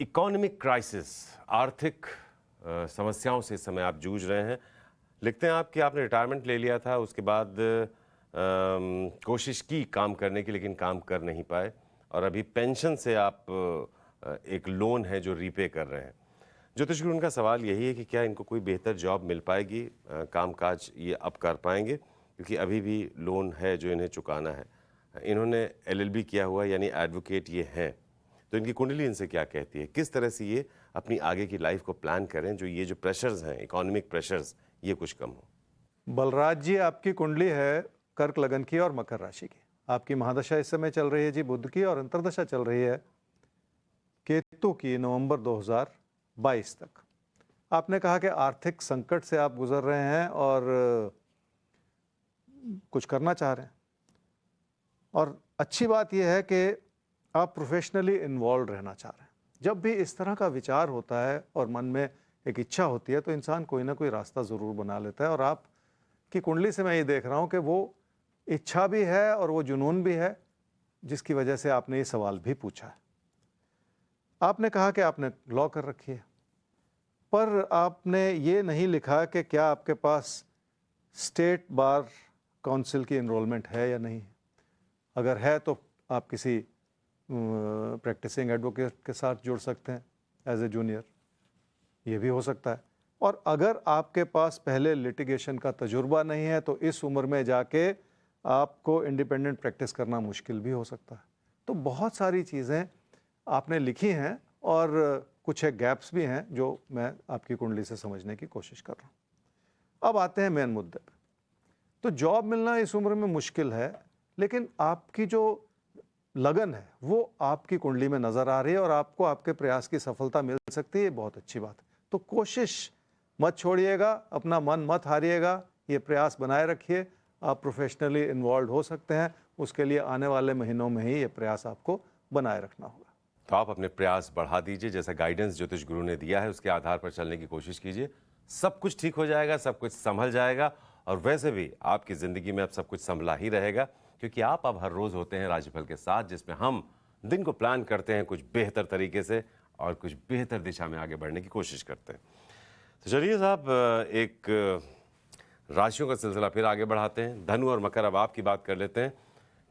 इकोनॉमिक क्राइसिस, आर्थिक समस्याओं से इस समय आप जूझ रहे हैं। लिखते हैं आप कि आपने रिटायरमेंट ले लिया था, उसके बाद कोशिश की काम करने की, लेकिन काम कर नहीं पाए, और अभी पेंशन से आप एक लोन है जो रीपे कर रहे हैं। ज्योतिष गुरु, उनका सवाल यही है कि क्या इनको कोई बेहतर जॉब मिल पाएगी, कामकाज ये अब कर पाएंगे, क्योंकि अभी भी लोन है जो इन्हें चुकाना है। इन्होंने LLB किया हुआ, यानी एडवोकेट ये हैं, तो इनकी कुंडली इनसे क्या कहती है? किस तरह से ये अपनी आगे की लाइफ को प्लान करें, जो ये जो प्रेशर्स हैं, इकोनॉमिक प्रेशर्स, ये कुछ कम हो। बलराज जी, आपकी कुंडली है कर्क लगन की और मकर राशि की। आपकी महादशा इस समय चल रही है जी बुध की, और अंतर्दशा चल रही है केतु की नवंबर 2022 तक। आपने कहा कि आर्थिक संकट से आप गुजर रहे हैं और कुछ करना चाह रहे हैं, और अच्छी बात यह है कि आप प्रोफेशनली इन्वॉल्व रहना चाह रहे हैं। जब भी इस तरह का विचार होता है और मन में एक इच्छा होती है, तो इंसान कोई ना कोई रास्ता ज़रूर बना लेता है, और आपकी कुंडली से मैं ये देख रहा हूँ कि वो इच्छा भी है और वो जुनून भी है, जिसकी वजह से आपने ये सवाल भी पूछा है। आपने कहा कि आपने लॉ कर रखी है, पर आपने ये नहीं लिखा कि क्या आपके पास स्टेट बार काउंसिल की इनरोलमेंट है या नहीं। अगर है तो आप किसी प्रैक्टिसिंग एडवोकेट के साथ जुड़ सकते हैं एज ए जूनियर, ये भी हो सकता है। और अगर आपके पास पहले लिटिगेशन का तजुर्बा नहीं है, तो इस उम्र में जाके आपको इंडिपेंडेंट प्रैक्टिस करना मुश्किल भी हो सकता है। तो बहुत सारी चीज़ें आपने लिखी हैं, और कुछ एक गैप्स भी हैं जो मैं आपकी कुंडली से समझने की कोशिश कर रहा हूँ। अब आते हैं मेन मुद्दे पे। तो जॉब मिलना इस उम्र में मुश्किल है, लेकिन आपकी जो लगन है वो आपकी कुंडली में नज़र आ रही है, और आपको आपके प्रयास की सफलता मिल सकती है। बहुत अच्छी बात है। तो कोशिश मत छोड़िएगा, अपना मन मत हारिएगा, ये प्रयास बनाए रखिए। आप प्रोफेशनली इन्वॉल्व हो सकते हैं, उसके लिए आने वाले महीनों में ही ये प्रयास आपको बनाए रखना होगा। तो आप अपने प्रयास बढ़ा दीजिए, जैसा गाइडेंस ज्योतिष गुरु ने दिया है उसके आधार पर चलने की कोशिश कीजिए। सब कुछ ठीक हो जाएगा, सब कुछ संभल जाएगा। और वैसे भी आपकी ज़िंदगी में अब सब कुछ संभला ही रहेगा, क्योंकि आप अब हर रोज़ होते हैं राशिफल के साथ, जिसमें हम दिन को प्लान करते हैं कुछ बेहतर तरीके से और कुछ बेहतर दिशा में आगे बढ़ने की कोशिश करते हैं। तो चलिए साहब, एक राशियों का सिलसिला फिर आगे बढ़ाते हैं। धनु और मकर, अब आपकी बात कर लेते हैं।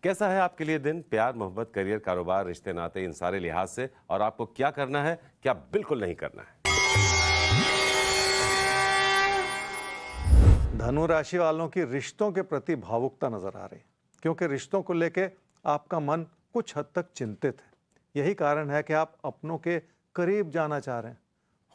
कैसा है आपके लिए दिन? प्यार, मोहब्बत, करियर, कारोबार, रिश्ते नाते, इन सारे लिहाज से, और आपको क्या करना है, क्या बिल्कुल नहीं करना है? धनु राशि वालों की रिश्तों के प्रति भावुकता नजर आ रही है, क्योंकि रिश्तों को लेके आपका मन कुछ हद तक चिंतित है। यही कारण है कि आप अपनों के करीब जाना चाह रहे हैं।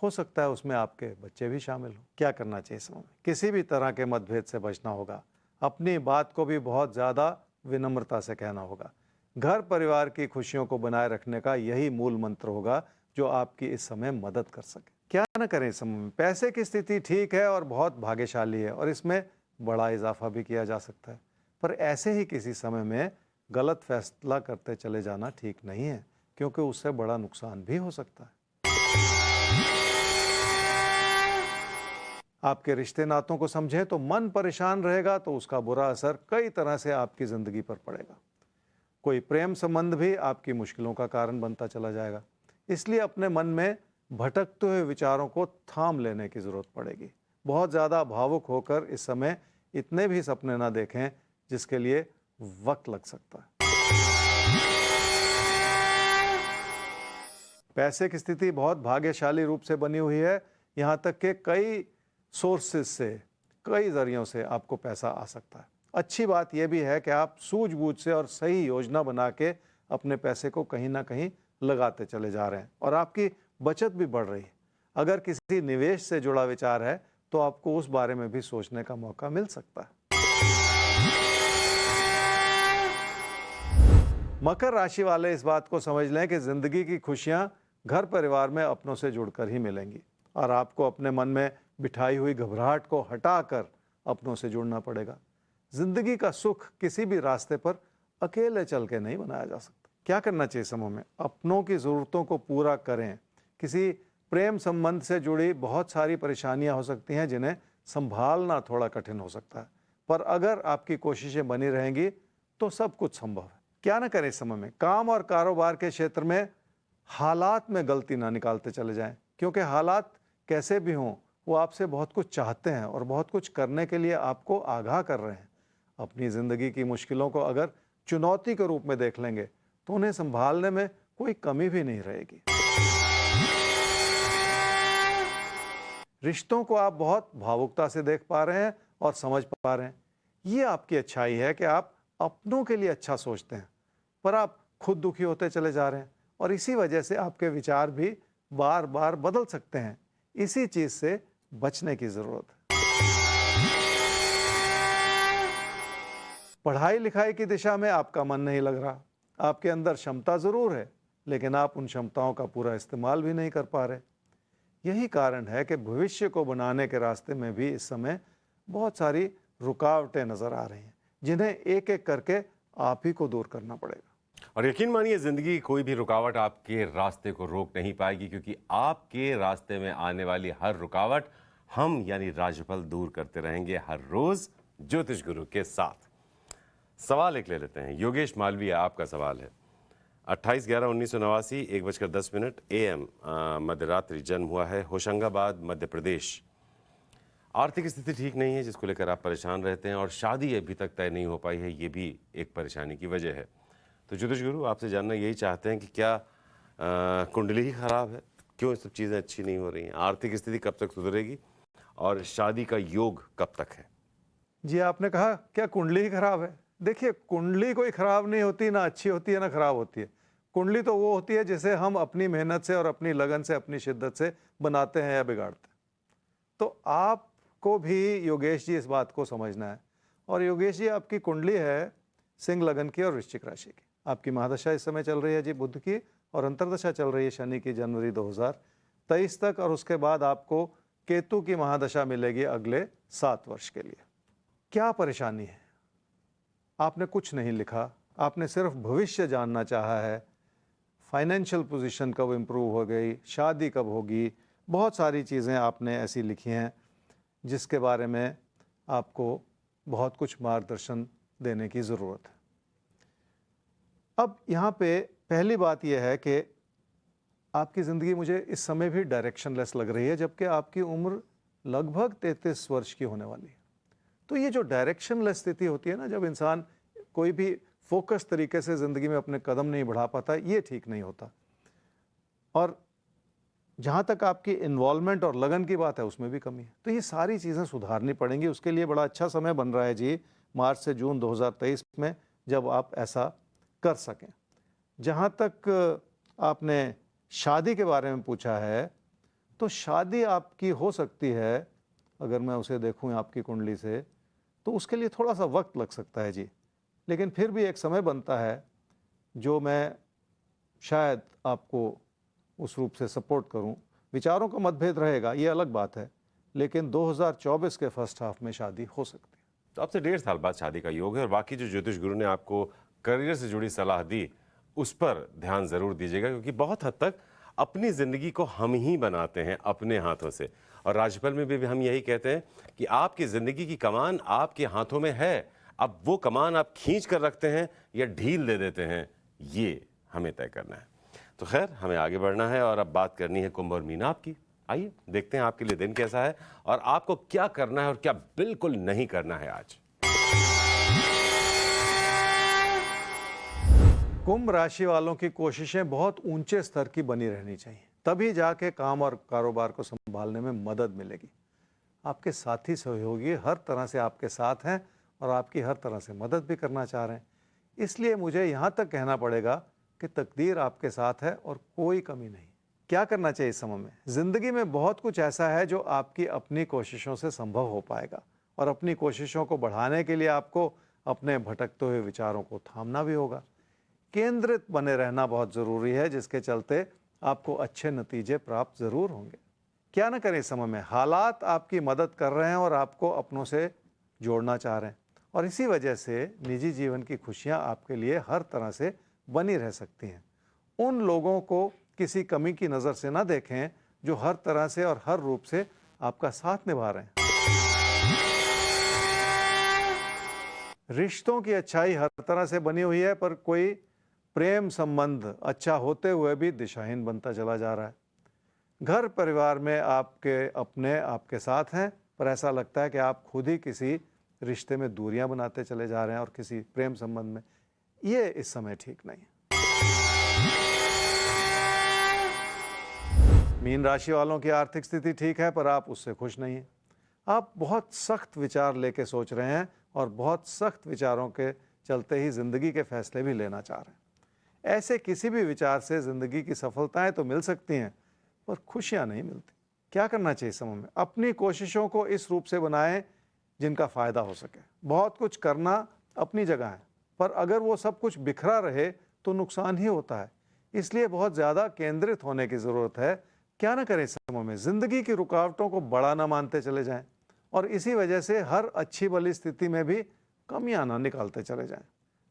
हो सकता है उसमें आपके बच्चे भी शामिल हों। क्या करना चाहिए इस समय? किसी भी तरह के मतभेद से बचना होगा। अपनी बात को भी बहुत ज़्यादा विनम्रता से कहना होगा। घर परिवार की खुशियों को बनाए रखने का यही मूल मंत्र होगा जो आपकी इस समय मदद कर सके। क्या न करें इस समय में? पैसे की स्थिति ठीक है और बहुत भाग्यशाली है, और इसमें बड़ा इजाफा भी किया जा सकता है। पर ऐसे ही किसी समय में गलत फैसला करते चले जाना ठीक नहीं है, क्योंकि उससे बड़ा नुकसान भी हो सकता है। आपके रिश्ते नातों को समझें तो मन परेशान रहेगा, तो उसका बुरा असर कई तरह से आपकी ज़िंदगी पर पड़ेगा। कोई प्रेम संबंध भी आपकी मुश्किलों का कारण बनता चला जाएगा। इसलिए अपने मन में भटकते हुए विचारों को थाम लेने की ज़रूरत पड़ेगी। बहुत ज़्यादा भावुक होकर इस समय इतने भी सपने ना देखें जिसके लिए वक्त लग सकता है। पैसे की स्थिति बहुत भाग्यशाली रूप से बनी हुई है। यहाँ तक कि कई सोर्सेज से, कई जरियों से आपको पैसा आ सकता है। अच्छी बात यह भी है कि आप सूझबूझ से और सही योजना बना के अपने पैसे को कहीं ना कहीं लगाते चले जा रहे हैं, और आपकी बचत भी बढ़ रही है। अगर किसी निवेश से जुड़ा विचार है तो आपको उस बारे में भी सोचने का मौका मिल सकता है। मकर राशि वाले इस बात को समझ लें कि जिंदगी की खुशियां घर परिवार में अपनों से जुड़कर ही मिलेंगी, और आपको अपने मन में बिठाई हुई घबराहट को हटाकर अपनों से जुड़ना पड़ेगा। जिंदगी का सुख किसी भी रास्ते पर अकेले चल के नहीं बनाया जा सकता। क्या करना चाहिए समूह में? अपनों की ज़रूरतों को पूरा करें। किसी प्रेम संबंध से जुड़ी बहुत सारी परेशानियां हो सकती हैं जिन्हें संभालना थोड़ा कठिन हो सकता है, पर अगर आपकी कोशिशें बनी रहेंगी तो सब कुछ संभव है। क्या ना करें इस समय में? काम और कारोबार के क्षेत्र में हालात में गलती ना निकालते चले जाएं, क्योंकि हालात कैसे भी हों वो आपसे बहुत कुछ चाहते हैं और बहुत कुछ करने के लिए आपको आगाह कर रहे हैं। अपनी ज़िंदगी की मुश्किलों को अगर चुनौती के रूप में देख लेंगे तो उन्हें संभालने में कोई कमी भी नहीं रहेगी। रिश्तों को आप बहुत भावुकता से देख पा रहे हैं और समझ पा रहे हैं। ये आपकी अच्छाई है कि आप अपनों के लिए अच्छा सोचते हैं, पर आप खुद दुखी होते चले जा रहे हैं, और इसी वजह से आपके विचार भी बार बार बदल सकते हैं। इसी चीज से बचने की जरूरत है। पढ़ाई लिखाई की दिशा में आपका मन नहीं लग रहा। आपके अंदर क्षमता जरूर है, लेकिन आप उन क्षमताओं का पूरा इस्तेमाल भी नहीं कर पा रहे। यही कारण है कि भविष्य को बनाने के रास्ते में भी इस समय बहुत सारी रुकावटें नजर आ रही हैं, जिन्हें एक एक करके आप ही को दूर करना पड़ेगा। और यकीन मानिए, जिंदगी की कोई भी रुकावट आपके रास्ते को रोक नहीं पाएगी, क्योंकि आपके रास्ते में आने वाली हर रुकावट हम यानी राशिफल दूर करते रहेंगे हर रोज ज्योतिष गुरु के साथ। सवाल एक ले लेते हैं। योगेश मालवीय, आपका सवाल है। 28/11/1989 1:10 AM मध्य रात्रि जन्म हुआ है, होशंगाबाद, मध्य प्रदेश। आर्थिक स्थिति ठीक नहीं है, जिसको लेकर आप परेशान रहते हैं, और शादी अभी तक तय नहीं हो पाई है, ये भी एक परेशानी की वजह है। तो ज्योतिष गुरु आपसे जानना यही चाहते हैं कि क्या कुंडली ही खराब है? क्यों ये सब चीज़ें अच्छी नहीं हो रही हैं? आर्थिक स्थिति कब तक सुधरेगी और शादी का योग कब तक है? जी, आपने कहा क्या कुंडली ही खराब है? देखिए, कुंडली कोई खराब नहीं होती, ना अच्छी होती है ना खराब होती है। कुंडली तो वो होती है जिसे हम अपनी मेहनत से और अपनी लगन से, अपनी शिद्दत से बनाते हैं या बिगाड़ते हैं। तो आपको भी योगेश जी इस बात को समझना है। और योगेश जी, आपकी कुंडली है सिंह लगन की और वृश्चिक राशि की। आपकी महादशा इस समय चल रही है जी बुध की, और अंतर्दशा चल रही है शनि की जनवरी 2023 तक, और उसके बाद आपको केतु की महादशा मिलेगी अगले 7 वर्ष के लिए। क्या परेशानी है? आपने कुछ नहीं लिखा, आपने सिर्फ भविष्य जानना चाहा है। फाइनेंशियल पोजीशन कब इम्प्रूव हो गई, शादी कब होगी, बहुत सारी चीज़ें आपने ऐसी लिखी हैं जिसके बारे में आपको बहुत कुछ मार्गदर्शन देने की ज़रूरत है। अब यहाँ पे पहली बात यह है कि आपकी ज़िंदगी मुझे इस समय भी डायरेक्शनलेस लग रही है, जबकि आपकी उम्र लगभग 33 वर्ष की होने वाली है। तो ये जो डायरेक्शनलेस स्थिति होती है ना, जब इंसान कोई भी फोकस तरीके से ज़िंदगी में अपने कदम नहीं बढ़ा पाता, ये ठीक नहीं होता। और जहाँ तक आपकी इन्वॉल्वमेंट और लगन की बात है, उसमें भी कमी है। तो ये सारी चीज़ें सुधारनी पड़ेंगी। उसके लिए बड़ा अच्छा समय बन रहा है जी, मार्च से जून 2023 में, जब आप ऐसा कर सकें। जहाँ तक आपने शादी के बारे में पूछा है, तो शादी आपकी हो सकती है, अगर मैं उसे देखूं आपकी कुंडली से, तो उसके लिए थोड़ा सा वक्त लग सकता है जी, लेकिन फिर भी एक समय बनता है जो मैं शायद आपको उस रूप से सपोर्ट करूं। विचारों का मतभेद रहेगा, ये अलग बात है, लेकिन 2024 के फर्स्ट हाफ में शादी हो सकती है। तो आपसे 1.5 साल बाद शादी का योग है, और बाकी जो ज्योतिष गुरु ने आपको करियर से जुड़ी सलाह दी, उस पर ध्यान जरूर दीजिएगा, क्योंकि बहुत हद तक अपनी जिंदगी को हम ही बनाते हैं अपने हाथों से। और राशिफल में भी हम यही कहते हैं कि आपकी जिंदगी की कमान आपके हाथों में है। अब वो कमान आप खींच कर रखते हैं या ढील दे देते हैं, ये हमें तय करना है। तो खैर, हमें आगे बढ़ना है और अब बात करनी है कुंभ और मीना आपकी। आइए देखते हैं आपके लिए दिन कैसा है और आपको क्या करना है और क्या बिल्कुल नहीं करना है आज। कुंभ राशि वालों की कोशिशें बहुत ऊंचे स्तर की बनी रहनी चाहिए, तभी जाके काम और कारोबार को संभालने में मदद मिलेगी। आपके साथी सहयोगी हर तरह से आपके साथ हैं और आपकी हर तरह से मदद भी करना चाह रहे हैं। इसलिए मुझे यहाँ तक कहना पड़ेगा कि तकदीर आपके साथ है और कोई कमी नहीं। क्या करना चाहिए इस समय में? जिंदगी में बहुत कुछ ऐसा है जो आपकी अपनी कोशिशों से संभव हो पाएगा, और अपनी कोशिशों को बढ़ाने के लिए आपको अपने भटकते हुए विचारों को थामना भी होगा। केंद्रित बने रहना बहुत ज़रूरी है, जिसके चलते आपको अच्छे नतीजे प्राप्त ज़रूर होंगे। क्या ना करें इस समय में? हालात आपकी मदद कर रहे हैं और आपको अपनों से जोड़ना चाह रहे हैं, और इसी वजह से निजी जीवन की खुशियां आपके लिए हर तरह से बनी रह सकती हैं। उन लोगों को किसी कमी की नज़र से ना देखें जो हर तरह से और हर रूप से आपका साथ निभा रहे हैं। रिश्तों की अच्छाई हर तरह से बनी हुई है, पर कोई प्रेम संबंध अच्छा होते हुए भी दिशाहीन बनता चला जा रहा है। घर परिवार में आपके अपने आपके साथ हैं, पर ऐसा लगता है कि आप खुद ही किसी रिश्ते में दूरियां बनाते चले जा रहे हैं, और किसी प्रेम संबंध में। ये इस समय ठीक नहीं है। मीन राशि वालों की आर्थिक स्थिति ठीक है, पर आप उससे खुश नहीं हैं। आप बहुत सख्त विचार लेके सोच रहे हैं और बहुत सख्त विचारों के चलते ही जिंदगी के फैसले भी लेना चाह रहे हैं। ऐसे किसी भी विचार से जिंदगी की सफलताएं तो मिल सकती हैं, पर खुशियां नहीं मिलती। क्या करना चाहिए इस समय में? अपनी कोशिशों को इस रूप से बनाएं जिनका फायदा हो सके। बहुत कुछ करना अपनी जगह है, पर अगर वो सब कुछ बिखरा रहे तो नुकसान ही होता है। इसलिए बहुत ज़्यादा केंद्रित होने की ज़रूरत है। क्या ना करें इस समय में? ज़िंदगी की रुकावटों को बड़ा ना मानते चले जाएं, और इसी वजह से हर अच्छी भली स्थिति में भी कमियां ना निकालते चले जाएं।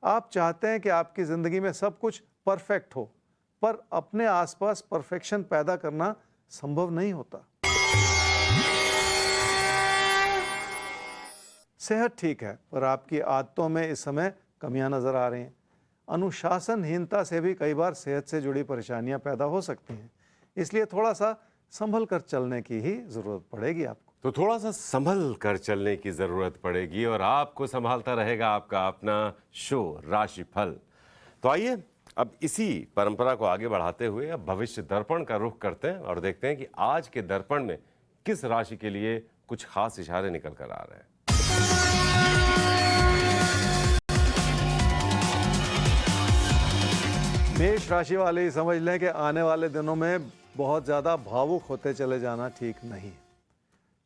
आप चाहते हैं कि आपकी ज़िंदगी में सब कुछ परफेक्ट हो, पर अपने आसपास परफेक्शन पैदा करना संभव नहीं होता। सेहत ठीक है, पर आपकी आदतों में इस समय कमियां नजर आ रही हैं। अनुशासनहीनता से भी कई बार सेहत से जुड़ी परेशानियां पैदा हो सकती हैं, इसलिए थोड़ा सा संभल कर चलने की ही जरूरत पड़ेगी आपको। तो थोड़ा सा संभल कर चलने की जरूरत पड़ेगी, और आपको संभालता रहेगा आपका अपना शो राशिफल। तो आइए अब इसी परंपरा को आगे बढ़ाते हुए अब भविष्य दर्पण का रुख करते हैं और देखते हैं कि आज के दर्पण में किस राशि के लिए कुछ खास इशारे निकल कर आ रहे हैं। मेष राशि वाले ही समझ लें कि आने वाले दिनों में बहुत ज़्यादा भावुक होते चले जाना ठीक नहीं।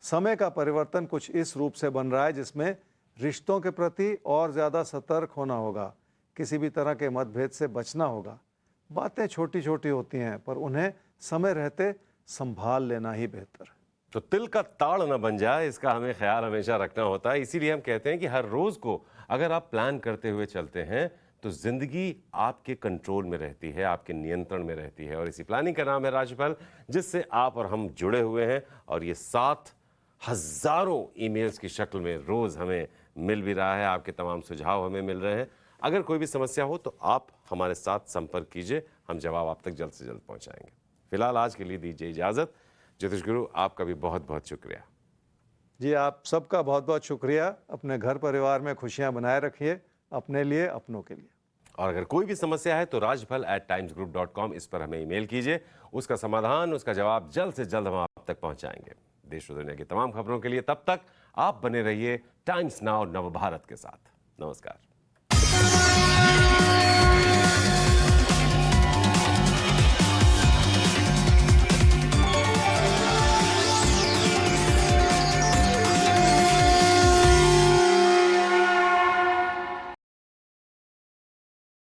समय का परिवर्तन कुछ इस रूप से बन रहा है जिसमें रिश्तों के प्रति और ज़्यादा सतर्क होना होगा। किसी भी तरह के मतभेद से बचना होगा। बातें छोटी छोटी होती हैं, पर उन्हें समय रहते संभाल लेना ही बेहतर है। तो तिल का ताड़ न बन जाए, इसका हमें ख्याल हमेशा रखना होता है। इसीलिए हम कहते हैं कि हर रोज को अगर आप प्लान करते हुए चलते हैं तो जिंदगी आपके कंट्रोल में रहती है, आपके नियंत्रण में रहती है। और इसी प्लानिंग का नाम है राशिफल, जिससे आप और हम जुड़े हुए हैं। और ये 7 हजारों ईमेल्स की शक्ल में रोज हमें मिल भी रहा है, आपके तमाम सुझाव हमें मिल रहे हैं। अगर कोई भी समस्या हो तो आप हमारे साथ संपर्क कीजिए, हम जवाब आप तक जल्द से जल्द पहुंचाएंगे। फिलहाल आज के लिए दीजिए इजाजत। ज्योतिष गुरु, आपका भी बहुत बहुत शुक्रिया। जी, आप सबका बहुत बहुत शुक्रिया। अपने घर परिवार में खुशियां बनाए रखिए, अपने लिए, अपनों के लिए। और अगर कोई भी समस्या है तो rajpal@timesgroup.com इस पर हमें ईमेल कीजिए। उसका समाधान, उसका जवाब जल्द से जल्द हम आप तक पहुंचाएंगे। देश और दुनिया की तमाम खबरों के लिए तब तक आप बने रहिए टाइम्स नाउ नव भारत के साथ। नमस्कार।